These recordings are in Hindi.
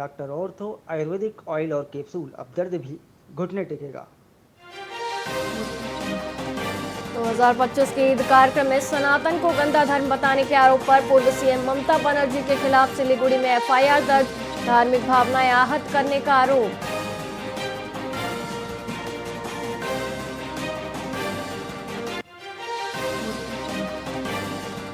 डॉक्टर ऑर्थो आयुर्वेदिक ऑयल और कैप्सूल, अब दर्द भी घुटने टेकेगा। 2025 के ईद कार्यक्रम में सनातन को गंदा धर्म बताने के आरोप पर पूर्व सीएम ममता बनर्जी के खिलाफ सिलीगुड़ी में एफआईआर दर्ज, धार्मिक भावनाएं आहत करने का आरोप।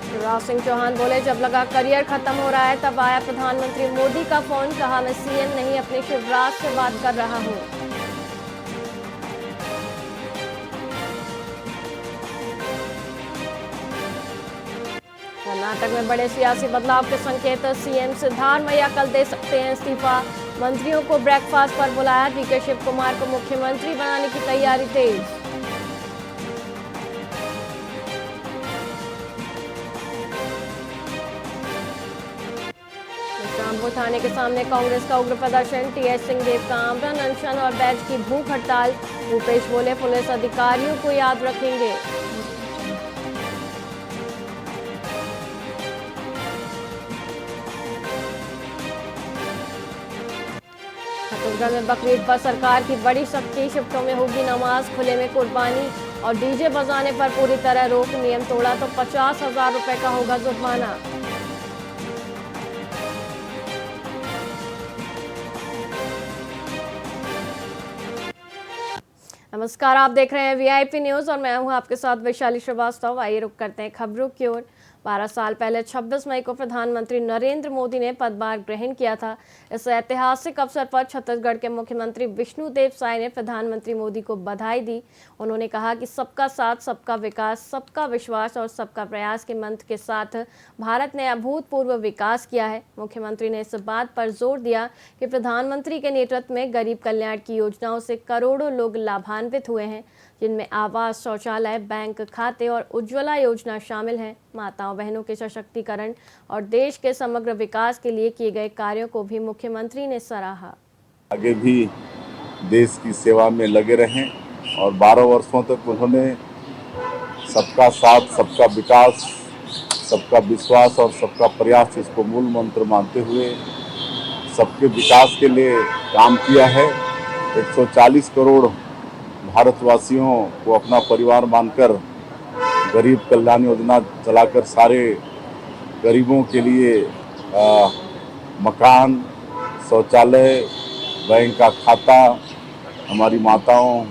शिवराज सिंह चौहान बोले, जब लगा करियर खत्म हो रहा है तब आया प्रधानमंत्री मोदी का फोन, कहा मैं सीएम नहीं अपने शिवराज से बात कर रहा हूं। कर्नाटक में बड़े सियासी बदलाव के संकेत, सीएम सिद्धारमैया कल दे सकते हैं इस्तीफा, मंत्रियों को ब्रेकफास्ट पर बुलाया, डीके शिव कुमार को मुख्यमंत्री बनाने की तैयारी तेज। इस्लामपुर थाने के सामने कांग्रेस का उग्र प्रदर्शन, टीएस सिंहदेव का आमरण अनशन और बैच की भूख हड़ताल, भूपेश बोले पुलिस अधिकारियों को याद रखेंगे। छत्तीसगढ़ में बकरीद पर सरकार की बड़ी सख्ती, शिफ्टों में होगी नमाज, खुले में कुर्बानी और डीजे बजाने पर पूरी तरह रोक, नियम तोड़ा तो 50,000 रुपए का होगा जुर्माना। नमस्कार, आप देख रहे हैं वीआईपी न्यूज और मैं हूं आपके साथ वैशाली श्रीवास्तव। आइए रुक करते हैं खबरों की ओर। 12 साल पहले 26 मई को प्रधानमंत्री नरेंद्र मोदी ने पदभार ग्रहण किया था। इस ऐतिहासिक अवसर पर छत्तीसगढ़ के मुख्यमंत्री विष्णुदेव साय ने प्रधानमंत्री मोदी को बधाई दी। उन्होंने कहा कि सबका साथ, सबका विकास, सबका विश्वास और सबका प्रयास के मंत्र के साथ भारत ने अभूतपूर्व विकास किया है। मुख्यमंत्री ने इस बात पर जोर दिया कि प्रधानमंत्री के नेतृत्व में गरीब कल्याण की योजनाओं से करोड़ों लोग लाभान्वित हुए हैं, जिनमें आवास, शौचालय, बैंक खाते और उज्ज्वला योजना शामिल हैं। माताओं बहनों के सशक्तिकरण और देश के समग्र विकास के लिए किए गए कार्यों को भी मुख्यमंत्री ने सराहा। आगे भी देश की सेवा में लगे रहें और 12 वर्षों तक उन्होंने सबका साथ, सबका विकास, सबका विश्वास और सबका प्रयास, इसको मूल मंत्र मानते हुए सबके विकास के लिए काम किया है। 140 करोड़ भारतवासियों को अपना परिवार मानकर गरीब कल्याण योजना चलाकर सारे गरीबों के लिए मकान, शौचालय, बैंक का खाता, हमारी माताओं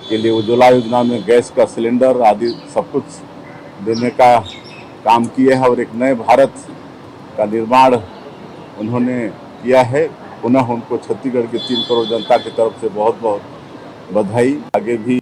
के लिए उज्ज्वला योजना में गैस का सिलेंडर आदि सब कुछ देने का काम किया है और एक नए भारत का निर्माण उन्होंने किया है। पुनः उनको छत्तीसगढ़ की 3 करोड़ जनता की तरफ से बहुत बहुत बधाई। आगे भी।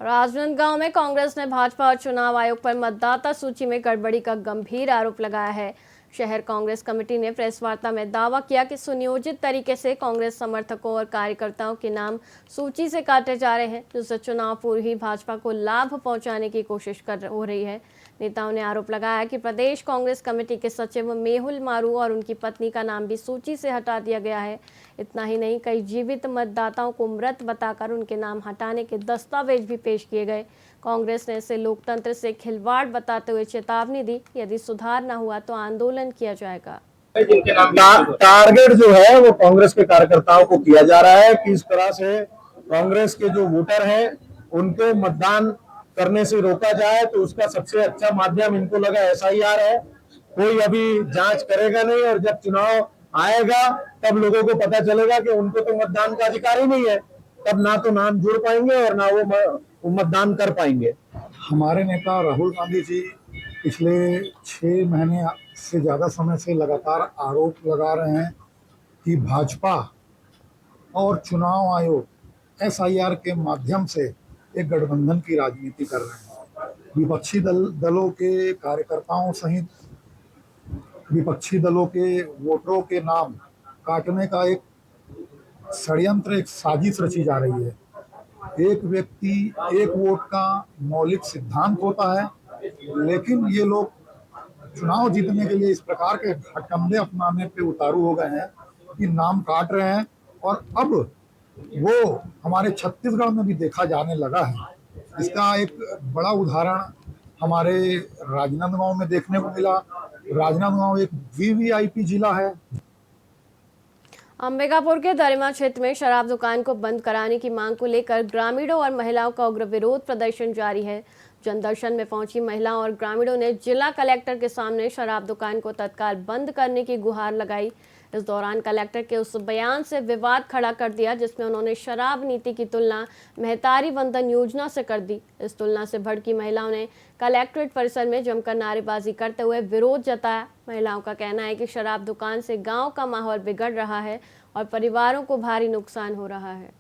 राजनांदगांव में कांग्रेस ने भाजपा और चुनाव आयोग पर मतदाता सूची में गड़बड़ी का गंभीर आरोप लगाया है। शहर कांग्रेस कमेटी ने प्रेस वार्ता में दावा किया कि सुनियोजित तरीके से कांग्रेस समर्थकों और कार्यकर्ताओं के नाम सूची से काटे जा रहे हैं, जिससे चुनाव पूर्व ही भाजपा को लाभ पहुंचाने की कोशिश हो रही है। नेताओं ने आरोप लगाया कि प्रदेश कांग्रेस कमेटी के सचिव मेहुल मारू और उनकी पत्नी का नाम भी सूची से हटा दिया गया है। इतना ही नहीं, कई जीवित मतदाताओं को मृत बताकर उनके नाम हटाने के दस्तावेज भी पेश किए गए। कांग्रेस ने इसे लोकतंत्र से खिलवाड़ बताते हुए चेतावनी दी, यदि सुधार न हुआ तो आंदोलन किया जाएगा। टारगेट जो है वो कांग्रेस के कार्यकर्ताओं को किया जा रहा है कि इस तरह से कांग्रेस के जो वोटर हैं उनको मतदान करने से रोका जाए, तो उसका सबसे अच्छा माध्यम इनको लगा एसआईआर है। कोई अभी जांच करेगा नहीं और जब चुनाव आएगा तब लोगों को पता चलेगा कि उनको तो मतदान का अधिकार ही नहीं है, तब ना तो नाम जुड़ पाएंगे और ना वो मतदान कर पाएंगे। हमारे नेता राहुल गांधी जी पिछले 6 महीने से ज़्यादा समय से लगातार आरोप लगा रहे हैं कि भाजपा और चुनाव आयोग एसआईआर के माध्यम से एक गठबंधन की राजनीति कर रहे हैं। विपक्षी दलों के कार्यकर्ताओं सहित विपक्षी दलों के वोटरों के नाम काटने का एक षड्यंत्र, एक साजिश रची जा रही है। एक व्यक्ति एक वोट का मौलिक सिद्धांत होता है, लेकिन ये लोग चुनाव जीतने के लिए इस प्रकार के हटकंडे अपनाने पे उतारू हो गए हैं कि नाम काट रहे हैं। और अब वो हमारे छत्तीसगढ़ में भी देखा जाने लगा है। इसका एक बड़ा उदाहरण हमारे राजनांदगांव में देखने को मिला। राजनांदगांव एक वीवीआईपी जिला है। अंबिकापुर के दरिमा क्षेत्र में शराब दुकान को बंद कराने की मांग को लेकर ग्रामीणों और महिलाओं का उग्र विरोध प्रदर्शन जारी है। जनदर्शन में पहुंची महिलाओं और ग्रामीणों ने जिला कलेक्टर के सामने शराब दुकान को तत्काल बंद करने की गुहार लगाई। इस दौरान कलेक्टर के उस बयान से विवाद खड़ा कर दिया जिसमें उन्होंने शराब नीति की तुलना महतारी वंदन योजना से कर दी। इस तुलना से भड़की महिलाओं ने कलेक्ट्रेट परिसर में जमकर नारेबाजी करते हुए विरोध जताया। महिलाओं का कहना है कि शराब दुकान से गांव का माहौल बिगड़ रहा है और परिवारों को भारी नुकसान हो रहा है।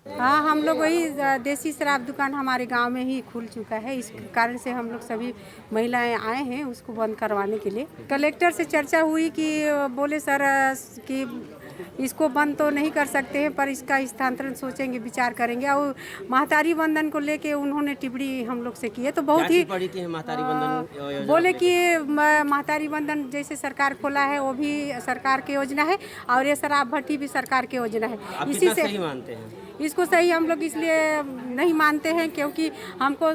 हाँ, हम लोग वही देसी शराब दुकान हमारे गांव में ही खुल चुका है। इस कारण से हम लोग सभी महिलाएं आए हैं उसको बंद करवाने के लिए। कलेक्टर से चर्चा हुई कि बोले सर कि इसको बंद तो नहीं कर सकते हैं पर इसका स्थानांतरण सोचेंगे, विचार करेंगे। और महतारी वंदन को लेके उन्होंने टिप्पणी हम लोग से की है तो बहुत ही महतारी वंदन बोले कि महतारी वंदन जैसे सरकार खोला है वो भी सरकार की योजना है और ये शराब भट्टी भी सरकार की योजना है। इसी से सही मानते हैं इसको सही हम लोग इसलिए नहीं मानते हैं क्योंकि हमको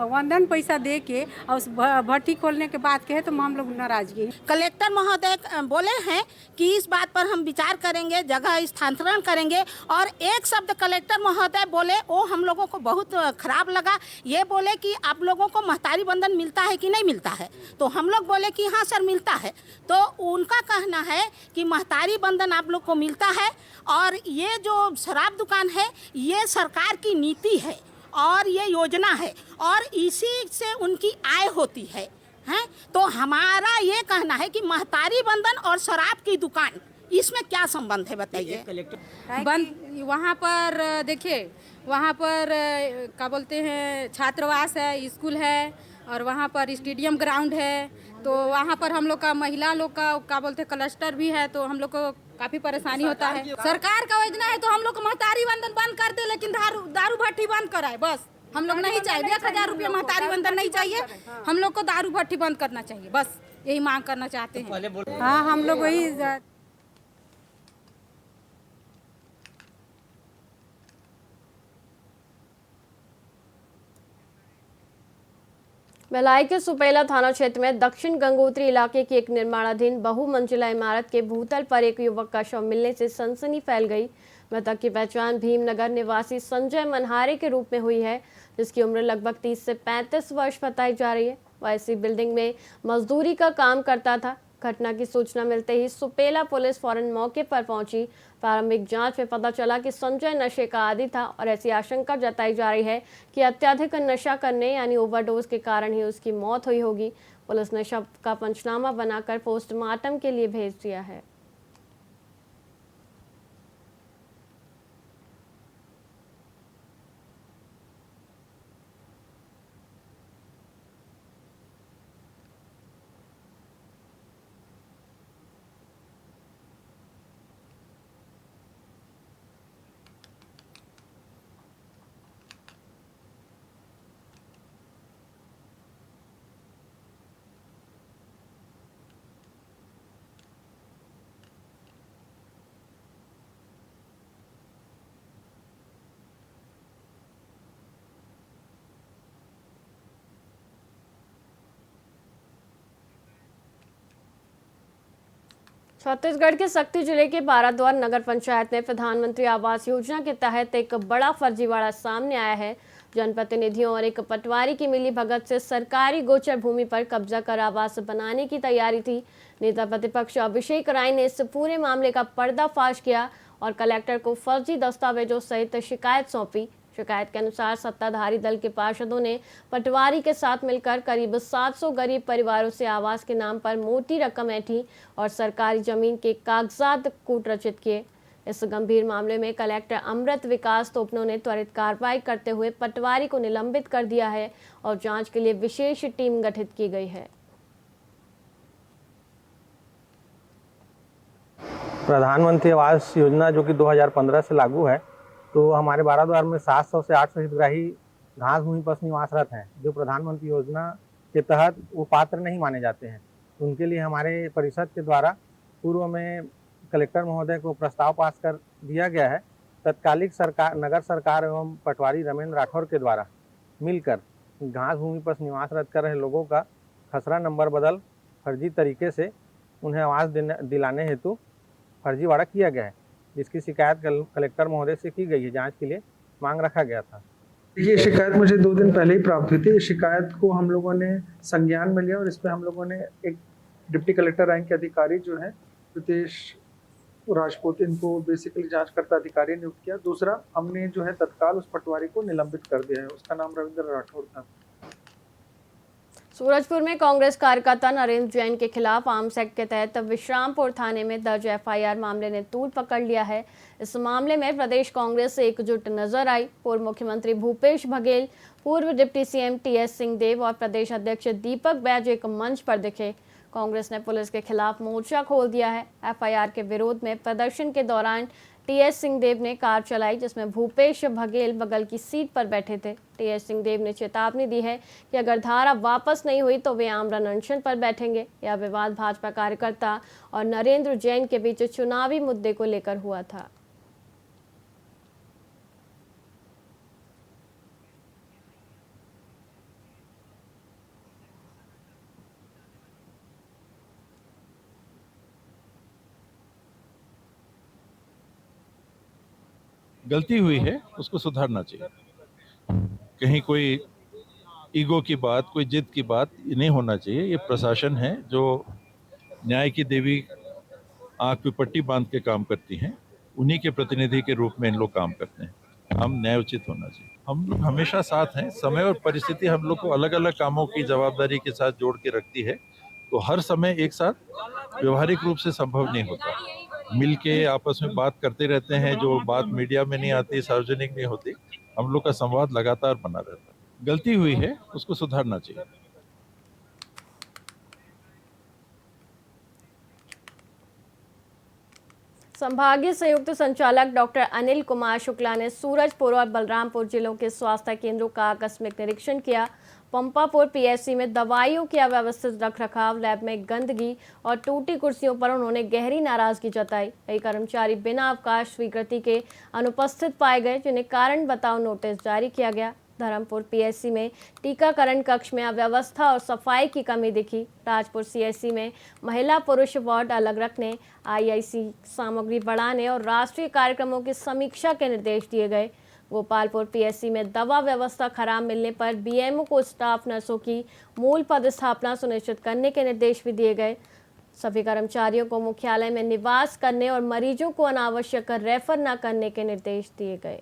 वंदन पैसा दे के और उस भट्टी खोलने के बाद कहे तो हम लोग नाराजगी। कलेक्टर महोदय बोले हैं कि इस बात पर हम विचार करेंगे, जगह स्थानांतरण करेंगे। और एक शब्द कलेक्टर महोदय बोले वो हम लोगों को बहुत खराब लगा। ये बोले कि आप लोगों को महतारी वंदन मिलता है कि नहीं मिलता है, तो हम लोग बोले कि हाँ सर मिलता है। तो उनका कहना है कि महतारी वंदन आप लोग को मिलता है और ये जो शराब दुकान है ये सरकार की नीति है और ये योजना है और इसी से उनकी आय होती है हैं। तो हमारा ये कहना है कि महतारी वंदन और शराब की दुकान इसमें क्या संबंध है बताइए। बंद वहाँ पर देखिए, वहाँ पर क्या बोलते हैं छात्रावास है, स्कूल है और वहाँ पर स्टेडियम ग्राउंड है। तो वहाँ पर हम लोग का महिला लोग का क्या बोलते हैं क्लस्टर भी है तो हम लोग को काफी परेशानी होता है। सरकार का योजना है तो हम लोग को महतारी वंदन बंद कर दे लेकिन दारू भट्टी बंद कराए बस। हम लोग नहीं चाहिए 1000 रुपया महतारी वंदन नहीं चाहिए, हम लोग को दारू भट्टी बंद करना चाहिए, बस यही मांग करना चाहते हैं। हाँ, हम लोग वही भिलाई के सुपेला थाना क्षेत्र में दक्षिण गंगोत्री इलाके की एक निर्माणाधीन बहुमंजिला इमारत के भूतल पर एक युवक का शव मिलने से सनसनी फैल गई। मृतक की पहचान भीमनगर निवासी संजय मनहारे के रूप में हुई है, जिसकी उम्र लगभग 30 से 35 वर्ष बताई जा रही है। वह इसी बिल्डिंग में मजदूरी का काम करता था। घटना की सूचना मिलते ही सुपेला पुलिस फौरन मौके पर पहुंची। प्रारंभिक जांच में पता चला कि संजय नशे का आदी था और ऐसी आशंका जताई जा रही है कि अत्यधिक नशा करने यानी ओवरडोज के कारण ही उसकी मौत हुई होगी। पुलिस ने शव का पंचनामा बनाकर पोस्टमार्टम के लिए भेज दिया है। छत्तीसगढ़ के सक्ती जिले के बाराद्वार नगर पंचायत में प्रधानमंत्री आवास योजना के तहत एक बड़ा फर्जीवाड़ा सामने आया है। जनप्रतिनिधियों और एक पटवारी की मिली भगत से सरकारी गोचर भूमि पर कब्जा कर आवास बनाने की तैयारी थी। नेता प्रतिपक्ष अभिषेक राय ने इस पूरे मामले का पर्दाफाश किया और कलेक्टर को फर्जी दस्तावेजों सहित शिकायत सौंपी। शिकायत के अनुसार सत्ताधारी दल के पार्षदों ने पटवारी के साथ मिलकर करीब 700 गरीब परिवारों से आवास के नाम पर मोटी रकम ऐंठी और सरकारी जमीन के कागजात कूट रचित किए। इस गंभीर मामले में कलेक्टर अमृत विकास तोपनो ने त्वरित कार्रवाई करते हुए पटवारी को निलंबित कर दिया है और जांच के लिए विशेष टीम गठित की गई है। प्रधानमंत्री आवास योजना जो कि 2015 से लागू है, तो हमारे बाराद्वार में 700 से 800 हितग्राही घास भूमि पर निवासरत हैं जो प्रधानमंत्री योजना के तहत वो पात्र नहीं माने जाते हैं। उनके लिए हमारे परिषद के द्वारा पूर्व में कलेक्टर महोदय को प्रस्ताव पास कर दिया गया है। तत्कालिक सरकार, नगर सरकार एवं पटवारी रमेंद्र राठौर के द्वारा मिलकर घास भूमि पर निवासरत कर रहे लोगों का खसरा नंबर बदल फर्जी तरीके से उन्हें आवास दिलाने हेतु फर्जीवाड़ा किया गया है। जिसकी शिकायत कलेक्टर महोदय से की गई है, जांच के लिए मांग रखा गया था। ये शिकायत मुझे 2 दिन पहले ही प्राप्त हुई थी। इस शिकायत को हम लोगों ने संज्ञान में लिया और इस पे हम लोगों ने एक डिप्टी कलेक्टर रैंक के अधिकारी जो है रितेश राजपूत, इनको बेसिकली जांचकर्ता अधिकारी नियुक्त किया। दूसरा, हमने जो है तत्काल उस पटवारी को निलंबित कर दिया है। उसका नाम रविंद्र राठौर था। सूरजपुर में कांग्रेस कार्यकर्ता नरेंद्र जैन के खिलाफ आर्म्स एक्ट के तहत विश्रामपुर थाने में दर्ज एफआईआर मामले ने तूल पकड़ लिया है। इस मामले में प्रदेश कांग्रेस से एकजुट नजर आई। पूर्व मुख्यमंत्री भूपेश बघेल, पूर्व डिप्टी सीएम टीएस सिंहदेव और प्रदेश अध्यक्ष दीपक बैज एक मंच पर दिखे। कांग्रेस ने पुलिस के खिलाफ मोर्चा खोल दिया है। एफआईआर के विरोध में प्रदर्शन के दौरान टीएस सिंहदेव ने कार चलाई, जिसमें भूपेश बघेल बगल की सीट पर बैठे थे। टीएस सिंहदेव ने चेतावनी दी है कि अगर धारा वापस नहीं हुई तो वे आमरण अनशन पर बैठेंगे। यह विवाद भाजपा कार्यकर्ता और नरेंद्र जैन के बीच चुनावी मुद्दे को लेकर हुआ था। गलती हुई है, उसको सुधारना चाहिए। कहीं कोई ईगो की बात, कोई जिद की बात नहीं होना चाहिए। ये प्रशासन है जो न्याय की देवी आंख पे पट्टी बांध के काम करती हैं, उन्हीं के प्रतिनिधि के रूप में इन लोग काम करते हैं। काम न्याय उचित होना चाहिए। हम लोग हमेशा साथ हैं। समय और परिस्थिति हम लोग को अलग अलग कामों की जवाबदारी के साथ जोड़ के रखती है, तो हर समय एक साथ व्यवहारिक रूप से संभव नहीं होता। मिलके आपस में बात करते रहते हैं, जो बात मीडिया में नहीं आती, सार्वजनिक नहीं होती। हम लोग का संवाद लगातार बना रहता है। गलती हुई है, उसको सुधारना चाहिए। संभागीय संयुक्त संचालक डॉक्टर अनिल कुमार शुक्ला ने सूरजपुर और बलरामपुर जिलों के स्वास्थ्य केंद्रों का आकस्मिक निरीक्षण किया। पंपापुर पीएचसी में दवाइयों की अव्यवस्थित रखरखाव, लैब में गंदगी और टूटी कुर्सियों पर उन्होंने गहरी नाराजगी जताई। कई कर्मचारी बिना अवकाश स्वीकृति के अनुपस्थित पाए गए, जिन्हें कारण बताओ नोटिस जारी किया गया। धर्मपुर पीएचसी में टीकाकरण कक्ष में अव्यवस्था और सफाई की कमी दिखी। राजपुर सीएचसी में महिला पुरुष वार्ड अलग रखने, आईआईसी सामग्री बढ़ाने और राष्ट्रीय कार्यक्रमों की समीक्षा के निर्देश दिए गए। गोपालपुर पीएचसी में दवा व्यवस्था खराब मिलने पर बीएमओ को स्टाफ नर्सों की मूल पदस्थापना सुनिश्चित करने के निर्देश भी दिए गए। सभी कर्मचारियों को मुख्यालय में निवास करने और मरीजों को अनावश्यक रेफर न करने के निर्देश दिए गए।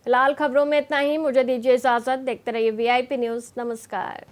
फिलहाल खबरों में इतना ही। मुझे दीजिए इजाजत। देखते रहिए वीआईपी न्यूज़। नमस्कार।